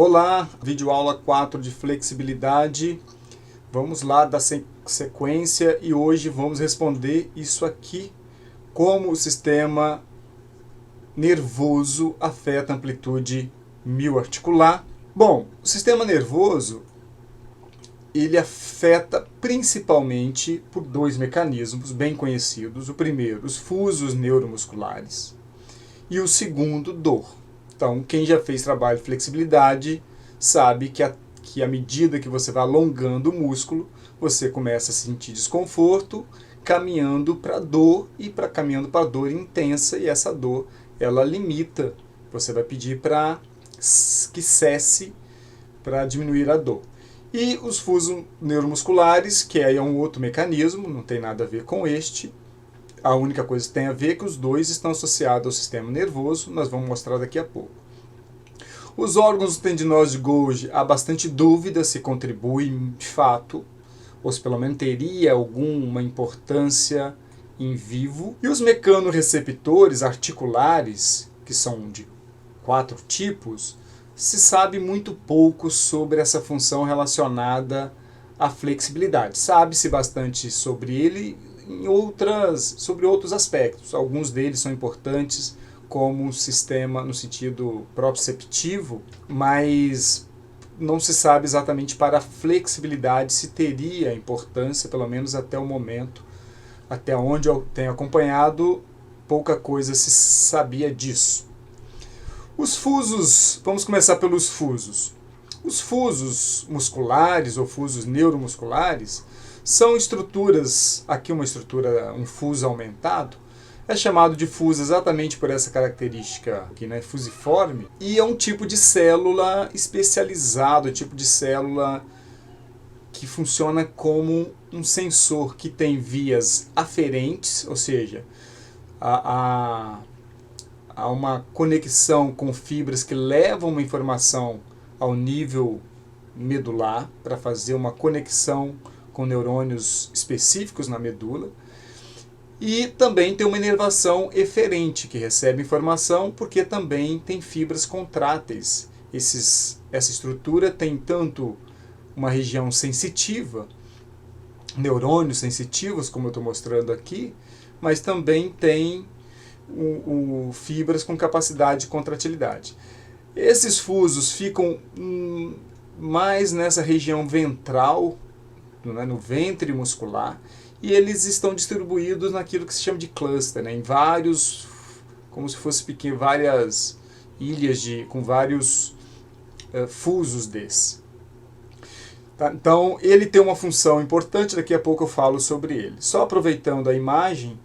Olá, videoaula 4 de flexibilidade. Vamos lá dar sequência e hoje vamos responder isso aqui, como o sistema nervoso afeta a amplitude mioarticular. Bom, o sistema nervoso ele afeta principalmente por dois mecanismos bem conhecidos. O primeiro, os fusos neuromusculares, e o segundo, dor. Então, quem já fez trabalho de flexibilidade sabe que à medida que você vai alongando o músculo, você começa a sentir desconforto, caminhando para a dor caminhando para a dor intensa, e essa dor, ela limita. Você vai pedir para que cesse para diminuir a dor. E os fusos neuromusculares, que aí é um outro mecanismo, não tem nada a ver com este. A única coisa que tem a ver é que os dois estão associados ao sistema nervoso, nós vamos mostrar daqui a pouco. Os órgãos tendinosos de Golgi, há bastante dúvida se contribuem de fato, ou se pelo menos teria alguma importância em vivo. E os mecanorreceptores articulares, que são de 4 tipos, se sabe muito pouco sobre essa função relacionada à flexibilidade. Sabe-se bastante sobre ele sobre outros aspectos. Alguns deles são importantes como sistema no sentido proprioceptivo, mas não se sabe exatamente para a flexibilidade se teria importância, pelo menos até o momento, até onde eu tenho acompanhado, pouca coisa se sabia disso. Os fusos, vamos começar pelos fusos. Os fusos musculares ou fusos neuromusculares são estruturas, aqui um fuso aumentado, é chamado de fuso exatamente por essa característica aqui, né, fusiforme, e é um tipo de célula especializado, tipo de célula que funciona como um sensor que tem vias aferentes, ou seja, há uma conexão com fibras que levam uma informação ao nível medular para fazer uma conexão com neurônios específicos na medula. E também tem uma inervação eferente, que recebe informação porque também tem fibras contráteis. Essa estrutura tem tanto uma região sensitiva, neurônios sensitivos, como eu estou mostrando aqui, mas também tem fibras com capacidade de contratilidade. Esses fusos ficam mais nessa região ventral, né, no ventre muscular, e eles estão distribuídos naquilo que se chama de cluster, né, em vários, como se fosse várias ilhas com vários fusos desses. Tá? Então, ele tem uma função importante, daqui a pouco eu falo sobre ele. Só aproveitando a imagem,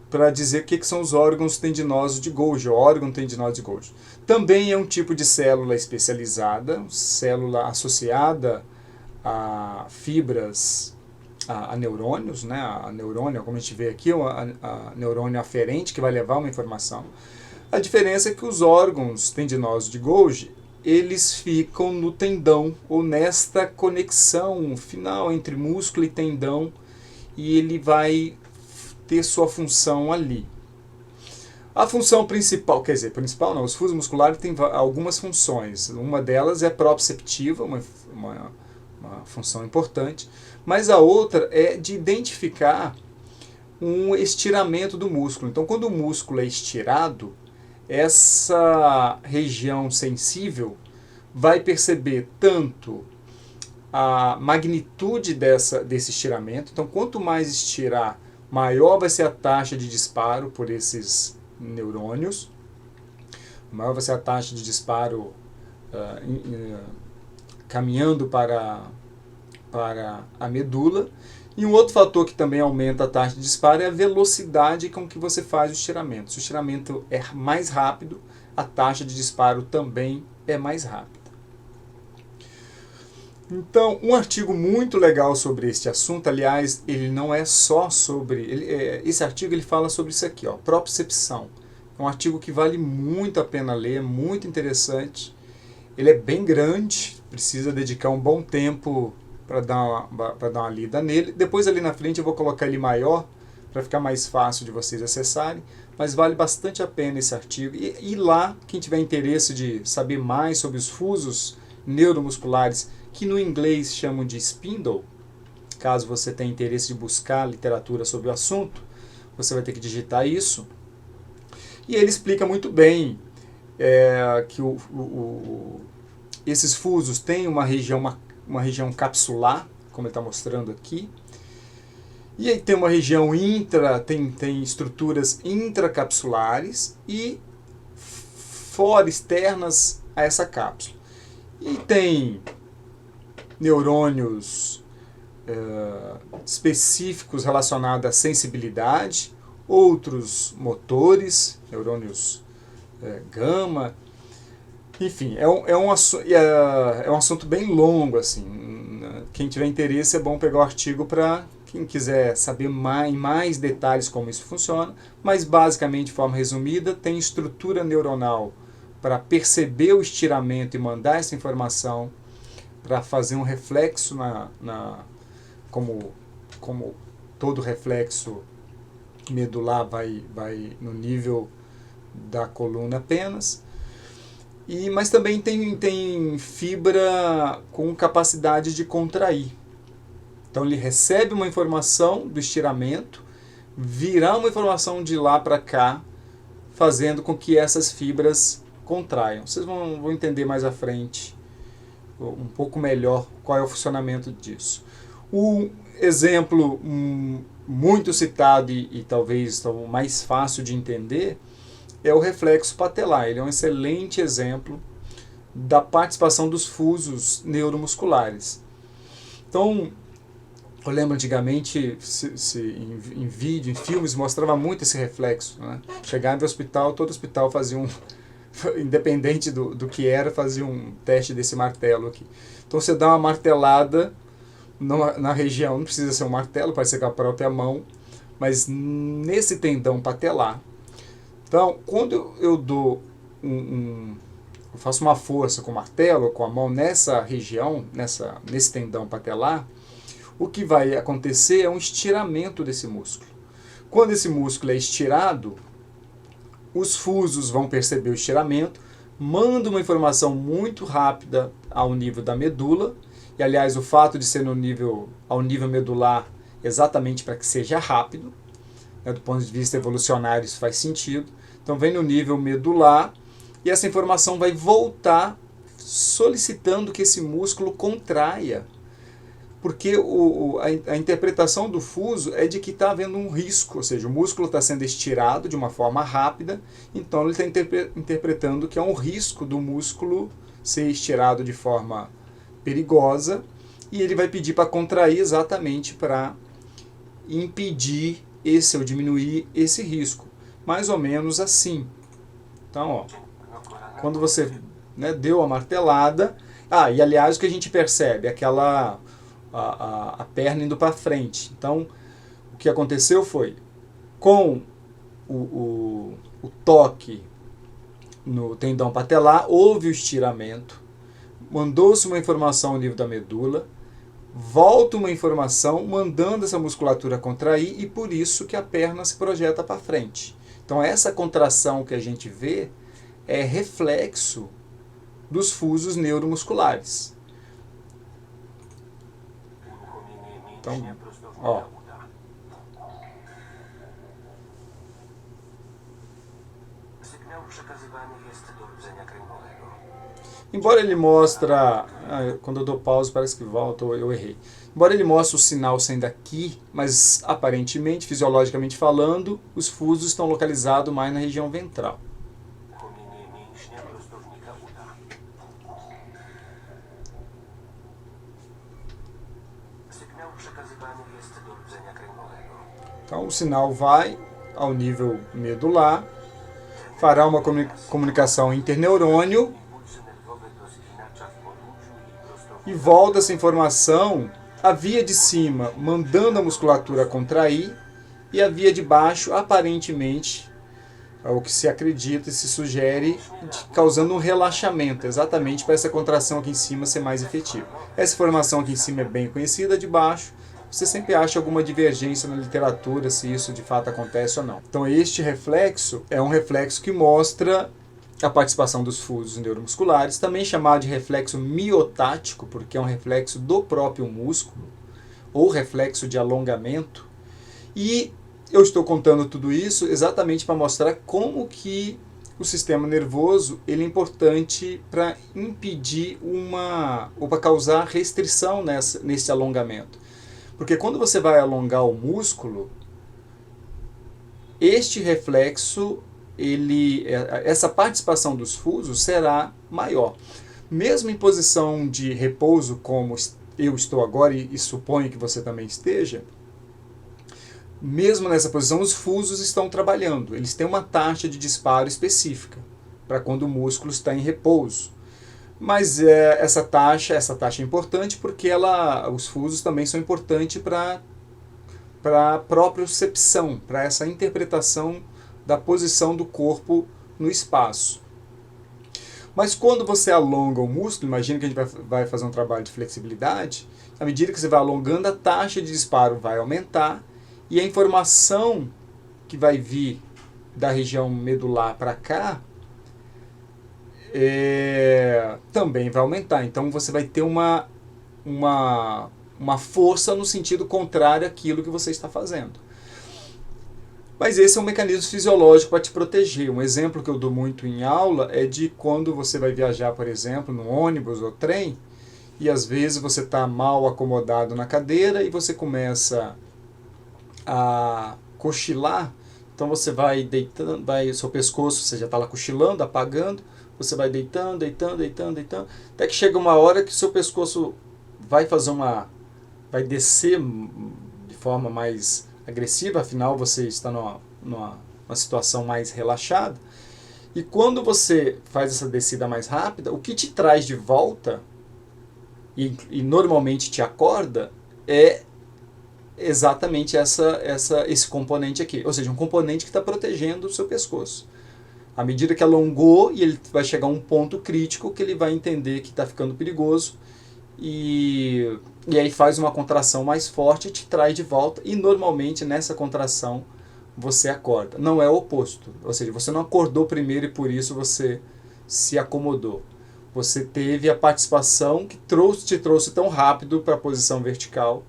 para dizer o que são os órgãos tendinosos de Golgi, órgão tendinoso de Golgi. Também é um tipo de célula especializada, célula associada a fibras, a neurônios, né? A neurônio, como a gente vê aqui, a neurônio aferente, que vai levar uma informação. A diferença é que os órgãos tendinosos de Golgi, eles ficam no tendão, ou nesta conexão final entre músculo e tendão, e ele vai ter sua função ali. A função principal, quer dizer, principal não, os fusos musculares têm algumas funções. Uma delas é proprioceptiva, uma função importante, mas a outra é de identificar um estiramento do músculo. Então, quando o músculo é estirado, essa região sensível vai perceber tanto a magnitude desse estiramento. Então, quanto mais estirar, maior vai ser a taxa de disparo por esses neurônios, maior vai ser a taxa de disparo caminhando para a medula. E um outro fator que também aumenta a taxa de disparo é a velocidade com que você faz o estiramento. Se o estiramento é mais rápido, a taxa de disparo também é mais rápida. Então, um artigo muito legal sobre este assunto, aliás, ele não é só sobre... esse artigo ele fala sobre isso aqui, ó, propriocepção. É um artigo que vale muito a pena ler, muito interessante. Ele é bem grande, precisa dedicar um bom tempo para dar uma lida nele. Depois ali na frente eu vou colocar ele maior, para ficar mais fácil de vocês acessarem. Mas vale bastante a pena esse artigo. E lá, quem tiver interesse de saber mais sobre os fusos neuromusculares, que no inglês chamam de spindle. Caso você tenha interesse de buscar literatura sobre o assunto, você vai ter que digitar isso. E ele explica muito bem que esses fusos têm uma região capsular, como ele está mostrando aqui. E aí tem uma região tem estruturas intracapsulares e externas a essa cápsula. E tem neurônios específicos relacionados à sensibilidade, outros motores, neurônios gama. Enfim, é um assunto bem longo, assim. Quem tiver interesse é bom pegar o artigo para quem quiser saber em mais detalhes como isso funciona, mas basicamente, de forma resumida, tem estrutura neuronal para perceber o estiramento e mandar essa informação para fazer um reflexo como todo reflexo medular vai no nível da coluna apenas. Mas também tem fibra com capacidade de contrair. Então ele recebe uma informação do estiramento, virá uma informação de lá para cá, fazendo com que essas fibras contraiam. Vocês vão entender mais à frente um pouco melhor qual é o funcionamento disso. Um exemplo muito citado e talvez o mais fácil de entender é o reflexo patelar. Ele é um excelente exemplo da participação dos fusos neuromusculares. Então, eu lembro antigamente, em vídeo, em filmes, mostrava muito esse reflexo, né? Chegava no hospital, todo hospital fazia independente do que era, fazia um teste desse martelo aqui. Então você dá uma martelada na região, não precisa ser um martelo, pode ser com a própria mão, mas nesse tendão patelar. Então, quando eu dou eu faço uma força com o martelo, com a mão nessa região, nesse tendão patelar, o que vai acontecer é um estiramento desse músculo. Quando esse músculo é estirado, os fusos vão perceber o estiramento, mandam uma informação muito rápida ao nível da medula, e aliás o fato de ser ao nível medular exatamente para que seja rápido, né, do ponto de vista evolucionário isso faz sentido. Então vem no nível medular e essa informação vai voltar solicitando que esse músculo contraia, porque a interpretação do fuso é de que está havendo um risco, ou seja, o músculo está sendo estirado de uma forma rápida, então ele está interpretando que é um risco do músculo ser estirado de forma perigosa, e ele vai pedir para contrair exatamente para impedir ou diminuir esse risco. Mais ou menos assim. Então, quando você deu a martelada, e aliás o que a gente percebe é a perna indo para frente. Então, o que aconteceu foi, com o toque no tendão patelar, houve o estiramento, mandou-se uma informação ao nível da medula, volta uma informação mandando essa musculatura contrair e por isso que a perna se projeta para frente. Então essa contração que a gente vê é reflexo dos fusos neuromusculares. Então, embora ele mostre, quando eu dou pausa parece que volta, eu errei. Embora ele mostre o sinal sendo aqui, mas aparentemente, fisiologicamente falando, os fusos estão localizados mais na região ventral. Então o sinal vai ao nível medular, fará uma comunicação interneurônio e volta essa informação à via de cima, mandando a musculatura contrair, e a via de baixo, aparentemente, o que se acredita e se sugere, causando um relaxamento, exatamente para essa contração aqui em cima ser mais efetiva. Essa informação aqui em cima é bem conhecida, de baixo você sempre acha alguma divergência na literatura se isso de fato acontece ou não. Então este reflexo é um reflexo que mostra a participação dos fusos neuromusculares, também chamado de reflexo miotático, porque é um reflexo do próprio músculo, ou reflexo de alongamento. E eu estou contando tudo isso exatamente para mostrar como que o sistema nervoso ele é importante para impedir ou para causar restrição nesse alongamento. Porque quando você vai alongar o músculo, este reflexo, essa participação dos fusos será maior. Mesmo em posição de repouso, como eu estou agora e suponho que você também esteja, mesmo nessa posição, os fusos estão trabalhando. Eles têm uma taxa de disparo específica para quando o músculo está em repouso. Mas essa taxa é importante porque os fusos também são importantes para a propriocepção, para essa interpretação da posição do corpo no espaço. Mas quando você alonga o músculo, imagina que a gente vai fazer um trabalho de flexibilidade, à medida que você vai alongando, a taxa de disparo vai aumentar e a informação que vai vir da região medular para cá também vai aumentar. Então você vai ter uma força no sentido contrário àquilo que você está fazendo. Mas esse é um mecanismo fisiológico para te proteger. Um exemplo que eu dou muito em aula é de quando você vai viajar, por exemplo, no ônibus ou trem, e às vezes você está mal acomodado na cadeira e você começa a cochilar. Então você vai deitando, seu pescoço, você já está lá cochilando, apagando, você vai deitando, até que chega uma hora que seu pescoço vai descer de forma mais agressiva, afinal você está numa situação mais relaxada. E quando você faz essa descida mais rápida, o que te traz de volta e normalmente te acorda é exatamente esse componente aqui, ou seja, um componente que está protegendo o seu pescoço. À medida que alongou, e ele vai chegar a um ponto crítico que ele vai entender que está ficando perigoso e aí faz uma contração mais forte e te traz de volta, e normalmente nessa contração você acorda. Não é o oposto, ou seja, você não acordou primeiro e por isso você se acomodou. Você teve a participação que te trouxe tão rápido para a posição vertical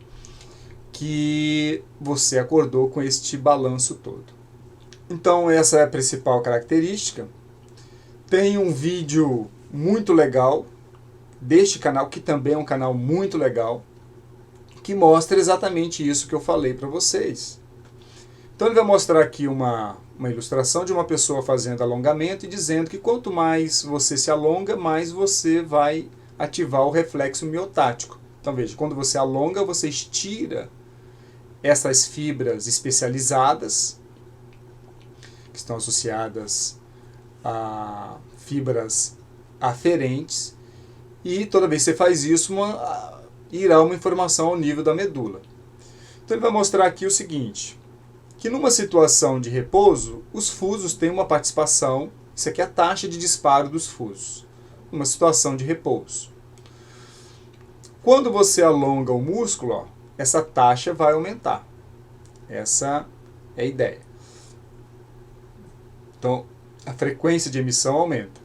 que você acordou com este balanço todo. Então essa é a principal característica. Tem um vídeo muito legal deste canal, que também é um canal muito legal, que mostra exatamente isso que eu falei para vocês. Então ele vai mostrar aqui uma ilustração de uma pessoa fazendo alongamento e dizendo que quanto mais você se alonga, mais você vai ativar o reflexo miotático. Então veja, quando você alonga, você estira essas fibras especializadas, que estão associadas a fibras aferentes, e toda vez que você faz isso, irá uma informação ao nível da medula. Então ele vai mostrar aqui o seguinte, que numa situação de repouso, os fusos têm uma participação, isso aqui é a taxa de disparo dos fusos, numa situação de repouso. Quando você alonga o músculo, ó, essa taxa vai aumentar. Essa é a ideia. Então, a frequência de emissão aumenta.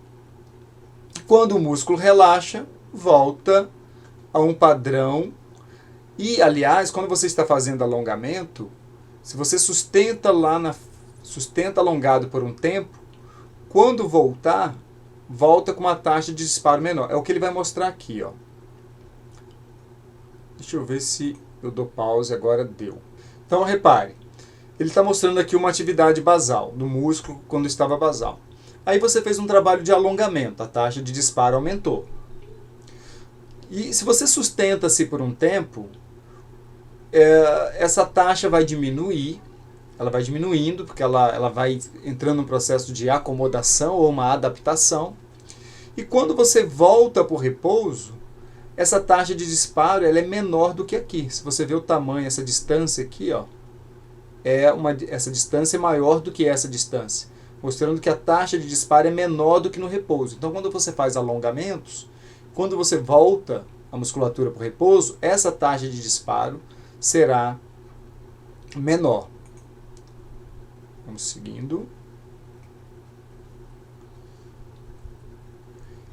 Quando o músculo relaxa, volta a um padrão. E, aliás, quando você está fazendo alongamento, se você sustenta alongado por um tempo, quando volta com uma taxa de disparo menor. É o que ele vai mostrar aqui, ó. Deixa eu ver se eu dou pause, agora deu. Então, repare, ele está mostrando aqui uma atividade basal, do músculo quando estava basal. Aí você fez um trabalho de alongamento, a taxa de disparo aumentou. E se você sustenta-se por um tempo, essa taxa vai diminuir, ela vai diminuindo, porque ela vai entrando num processo de acomodação ou uma adaptação. E quando você volta para o repouso, essa taxa de disparo ela é menor do que aqui. Se você vê o tamanho, essa distância aqui, ó, essa distância é maior do que essa distância, mostrando que a taxa de disparo é menor do que no repouso. Então, quando você faz alongamentos, quando você volta a musculatura para o repouso, essa taxa de disparo será menor. Vamos seguindo.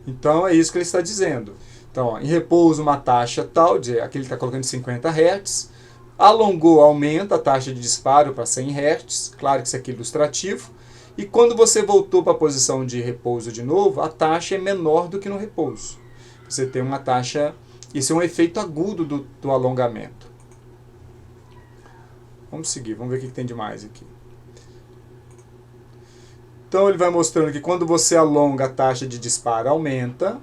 Então é isso que ele está dizendo. Então, ó, em repouso uma taxa tal, aqui ele está colocando 50 Hz, alongou, aumenta a taxa de disparo para 100 Hz, claro que isso aqui é ilustrativo, e quando você voltou para a posição de repouso de novo, a taxa é menor do que no repouso. Você tem uma taxa, isso é um efeito agudo do alongamento. Vamos seguir, vamos ver o que tem de mais aqui. Então ele vai mostrando que quando você alonga, a taxa de disparo aumenta.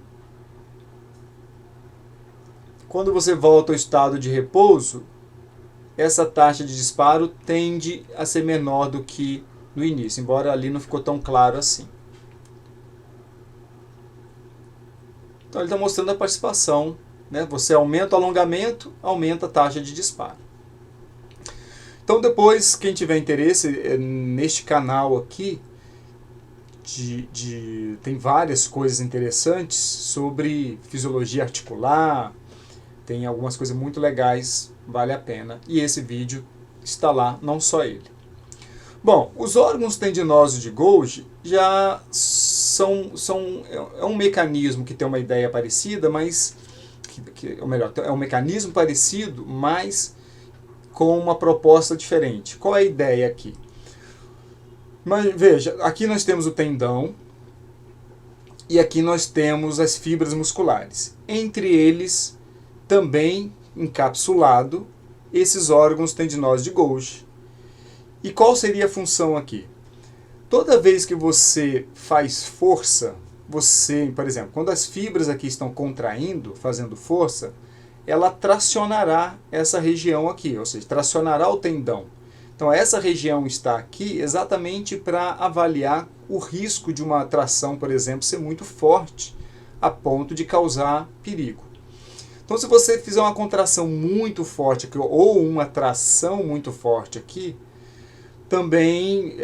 Quando você volta ao estado de repouso, essa taxa de disparo tende a ser menor do que no início, embora ali não ficou tão claro assim. Então ele está mostrando a participação, né? Você aumenta o alongamento, aumenta a taxa de disparo. Então depois, quem tiver interesse, neste canal aqui, tem várias coisas interessantes sobre fisiologia articular, tem algumas coisas muito legais, vale a pena. E esse vídeo está lá, não só ele. Bom, os órgãos tendinosos de Golgi já é um mecanismo que tem uma ideia parecida, mas ou melhor, é um mecanismo parecido, mas com uma proposta diferente. Qual é a ideia aqui? Mas veja, aqui nós temos o tendão e aqui nós temos as fibras musculares. Entre eles, também encapsulado, esses órgãos tendinosos de Golgi. E qual seria a função aqui? Toda vez que você faz força, você, por exemplo, quando as fibras aqui estão contraindo, fazendo força, ela tracionará essa região aqui, ou seja, tracionará o tendão. Então essa região está aqui exatamente para avaliar o risco de uma tração, por exemplo, ser muito forte a ponto de causar perigo. Então se você fizer uma contração muito forte aqui, ou uma tração muito forte aqui, também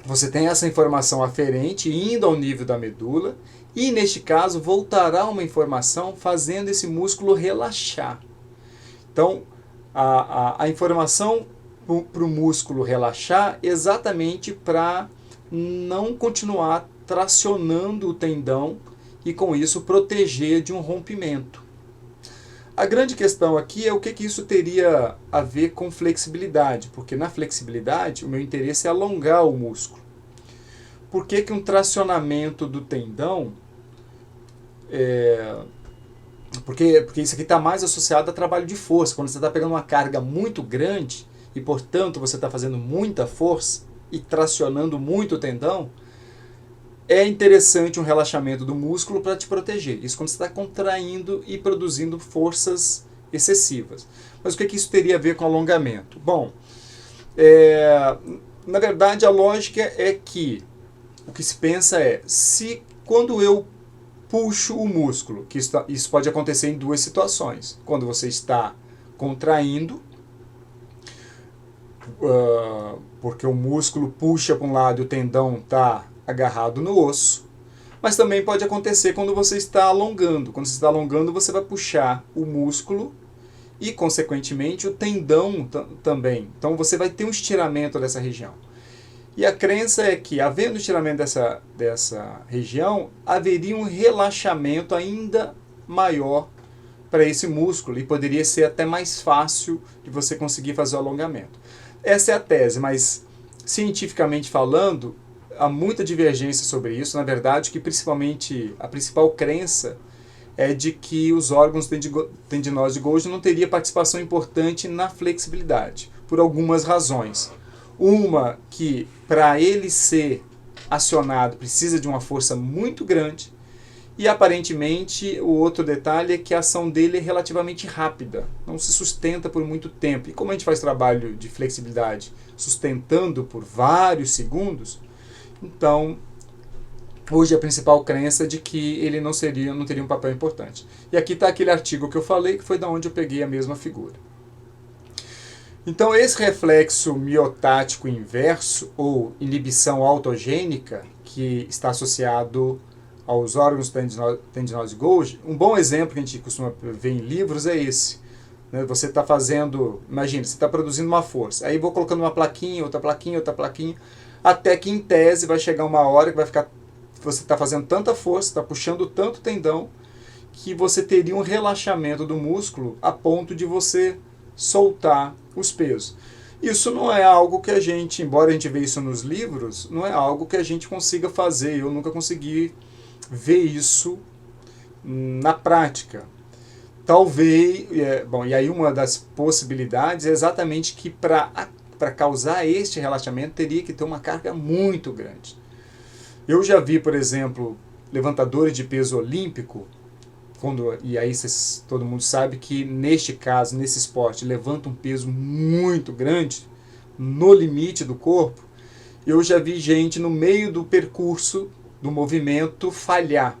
você tem essa informação aferente indo ao nível da medula e, neste caso, voltará uma informação fazendo esse músculo relaxar. Então, a informação para o músculo relaxar exatamente para não continuar tracionando o tendão e, com isso, proteger de um rompimento. A grande questão aqui é o que isso teria a ver com flexibilidade, porque na flexibilidade o meu interesse é alongar o músculo. Por que um tracionamento do tendão, porque isso aqui está mais associado a trabalho de força, quando você está pegando uma carga muito grande e, portanto, você está fazendo muita força e tracionando muito o tendão, é interessante um relaxamento do músculo para te proteger. Isso quando você está contraindo e produzindo forças excessivas. Mas o que isso teria a ver com alongamento? Bom, na verdade a lógica é que o que se pensa é, se quando eu puxo o músculo, isso pode acontecer em duas situações. Quando você está contraindo, porque o músculo puxa para um lado e o tendão está agarrado no osso, mas também pode acontecer quando você está alongando. Quando você está alongando, você vai puxar o músculo e, consequentemente, o tendão também. Então, você vai ter um estiramento dessa região. E a crença é que, havendo estiramento dessa região, haveria um relaxamento ainda maior para esse músculo e poderia ser até mais fácil de você conseguir fazer o alongamento. Essa é a tese, mas, cientificamente falando, há muita divergência sobre isso. Na verdade, que principalmente a principal crença é de que os órgãos tendinosos de Golgi não teriam participação importante na flexibilidade, por algumas razões. Uma, que para ele ser acionado precisa de uma força muito grande, e aparentemente o outro detalhe é que a ação dele é relativamente rápida, não se sustenta por muito tempo. E como a gente faz trabalho de flexibilidade sustentando por vários segundos, então hoje a principal crença é de que ele não teria um papel importante. E aqui está aquele artigo que eu falei, que foi da onde eu peguei a mesma figura. Então esse reflexo miotático inverso, ou inibição autogênica, que está associado aos órgãos tendinosos de Golgi, um bom exemplo que a gente costuma ver em livros é esse. Você está fazendo, imagina, você está produzindo uma força, aí vou colocando uma plaquinha, outra plaquinha, até que em tese vai chegar uma hora que vai ficar você está fazendo tanta força, está puxando tanto tendão, que você teria um relaxamento do músculo a ponto de você soltar os pesos. Isso não é algo que a gente, embora a gente veja isso nos livros, não é algo que a gente consiga fazer. Eu nunca consegui ver isso na prática. Talvez, bom, e aí uma das possibilidades é exatamente que para causar este relaxamento teria que ter uma carga muito grande. Eu já vi, por exemplo, levantadores de peso olímpico, e aí todo mundo sabe que neste caso, nesse esporte, levanta um peso muito grande, no limite do corpo. Eu já vi gente no meio do percurso, do movimento, falhar.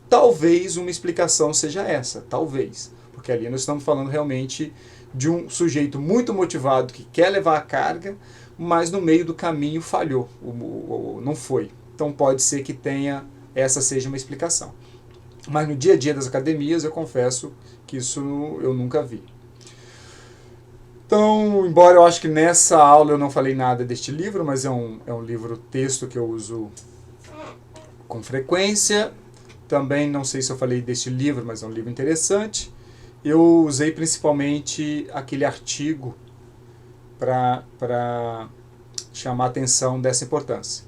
Talvez uma explicação seja essa, talvez. Porque ali nós estamos falando realmente de um sujeito muito motivado que quer levar a carga, mas no meio do caminho falhou, não foi. Então pode ser que essa seja uma explicação. Mas no dia a dia das academias eu confesso que isso eu nunca vi. Então, embora eu acho que nessa aula eu não falei nada deste livro, mas é um livro-texto que eu uso com frequência. Também não sei se eu falei deste livro, mas é um livro interessante. Eu usei principalmente aquele artigo para chamar a atenção dessa importância.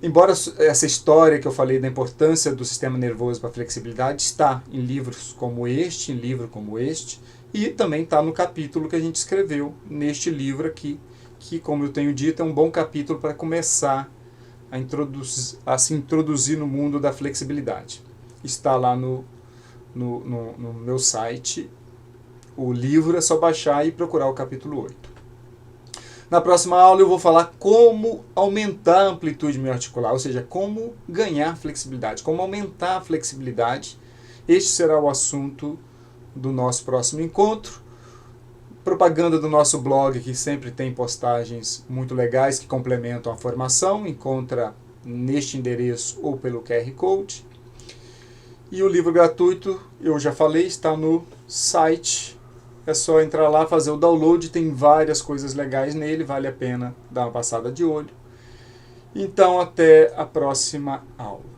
Embora essa história que eu falei da importância do sistema nervoso para a flexibilidade está em livros como este, e também está no capítulo que a gente escreveu neste livro aqui, que, como eu tenho dito, é um bom capítulo para começar a se introduzir no mundo da flexibilidade. Está lá no meu site. O livro é só baixar e procurar o capítulo 8. Na próxima aula eu vou falar como aumentar a amplitude mioarticular, ou seja, como ganhar flexibilidade, como aumentar a flexibilidade. Este será o assunto do nosso próximo encontro. Propaganda do nosso blog, que sempre tem postagens muito legais que complementam a formação. Encontra neste endereço ou pelo QR Code. E o livro gratuito, eu já falei, está no site. É só entrar lá, fazer o download, tem várias coisas legais nele, vale a pena dar uma passada de olho. Então, até a próxima aula.